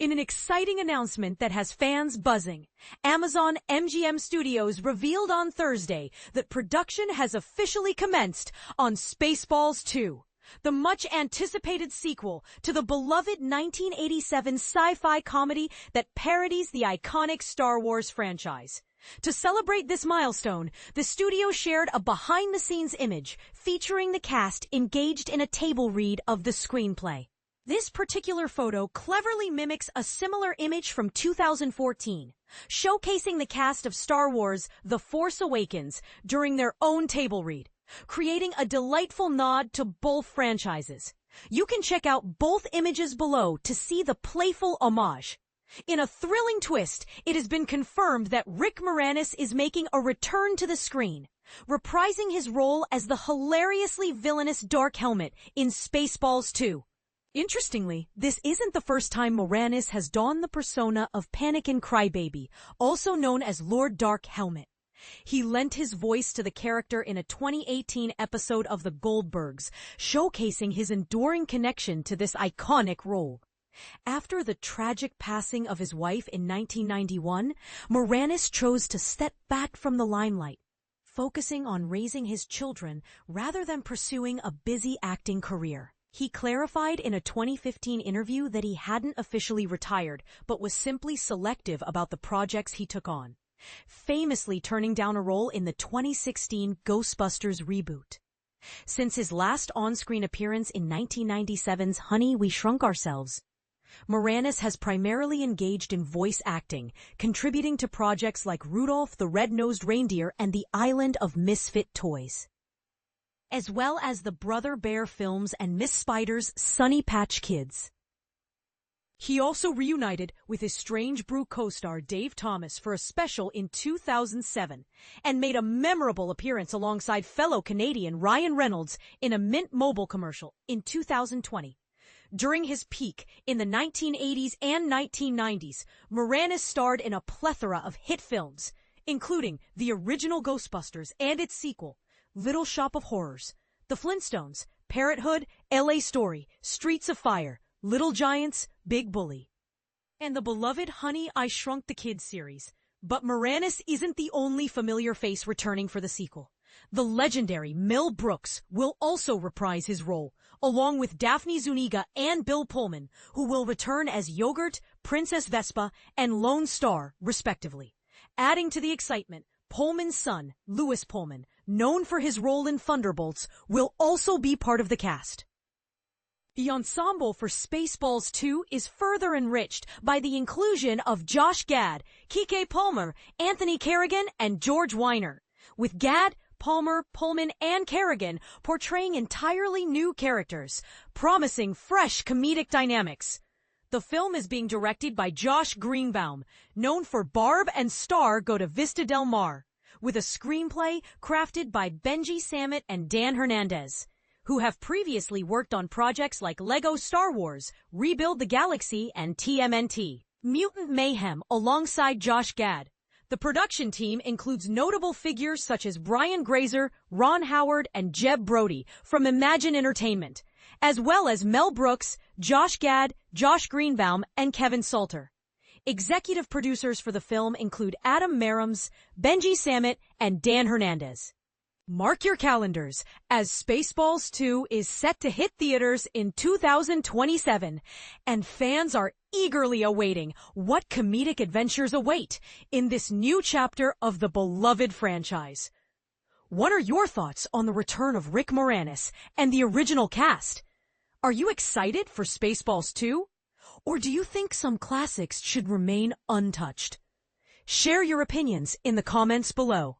In an exciting announcement that has fans buzzing, Amazon MGM Studios revealed on Thursday that production has officially commenced on Spaceballs 2, the much-anticipated sequel to the beloved 1987 sci-fi comedy that parodies the iconic Star Wars franchise. To celebrate this milestone, the studio shared a behind-the-scenes image featuring the cast engaged in a table read of the screenplay. This particular photo cleverly mimics a similar image from 2014, showcasing the cast of Star Wars: The Force Awakens during their own table read, creating a delightful nod to both franchises. You can check out both images below to see the playful homage. In a thrilling twist, it has been confirmed that Rick Moranis is making a return to the screen, reprising his role as the hilariously villainous Dark Helmet in Spaceballs 2. Interestingly, this isn't the first time Moranis has donned the persona of Panikin Crybaby, also known as Lord Dark Helmet. He lent his voice to the character in a 2018 episode of The Goldbergs, showcasing his enduring connection to this iconic role. After the tragic passing of his wife in 1991, Moranis chose to step back from the limelight, focusing on raising his children rather than pursuing a busy acting career. He clarified in a 2015 interview that he hadn't officially retired, but was simply selective about the projects he took on, famously turning down a role in the 2016 Ghostbusters reboot. Since his last on-screen appearance in 1997's Honey, We Shrunk Ourselves, Moranis has primarily engaged in voice acting, contributing to projects like Rudolph the Red-Nosed Reindeer and The Island of Misfit Toys, as well as the Brother Bear films and Miss Spider's Sunny Patch Kids. He also reunited with his Strange Brew co-star Dave Thomas for a special in 2007 and made a memorable appearance alongside fellow Canadian Ryan Reynolds in a Mint Mobile commercial in 2020. During his peak in the 1980s and 1990s, Moranis starred in a plethora of hit films, including the original Ghostbusters and its sequel, Little Shop of Horrors, The Flintstones, Parenthood, LA Story, Streets of Fire, Little Giants, Big Bully, and the beloved Honey, I Shrunk the Kids series. But Moranis isn't the only familiar face returning for the sequel. The legendary Mel Brooks will also reprise his role, along with Daphne Zuniga and Bill Pullman, who will return as Yogurt, Princess Vespa, and Lone Star, respectively. Adding to the excitement, Pullman's son, Louis Pullman, known for his role in Thunderbolts, will also be part of the cast. The ensemble for Spaceballs 2 is further enriched by the inclusion of Josh Gad, Keke Palmer, Anthony Carrigan, and George Weiner, with Gad, Palmer, Pullman, and Carrigan portraying entirely new characters, promising fresh comedic dynamics. The film is being directed by Josh Greenbaum, known for Barb and Star Go to Vista Del Mar, with a screenplay crafted by Benji Samit and Dan Hernandez, who have previously worked on projects like Lego Star Wars, Rebuild the Galaxy, and TMNT Mutant Mayhem alongside Josh Gad. The production team includes notable figures such as Brian Grazer, Ron Howard, and Jeb Brody from Imagine Entertainment, as well as Mel Brooks, Josh Gad, Josh Greenbaum, and Kevin Salter. Executive producers for the film include Adam Merrims, Benji Samit, and Dan Hernandez. Mark your calendars, as Spaceballs 2 is set to hit theaters in 2027, and fans are eagerly awaiting what comedic adventures await in this new chapter of the beloved franchise. What are your thoughts on the return of Rick Moranis and the original cast? Are you excited for Spaceballs 2? Or do you think some classics should remain untouched? Share your opinions in the comments below.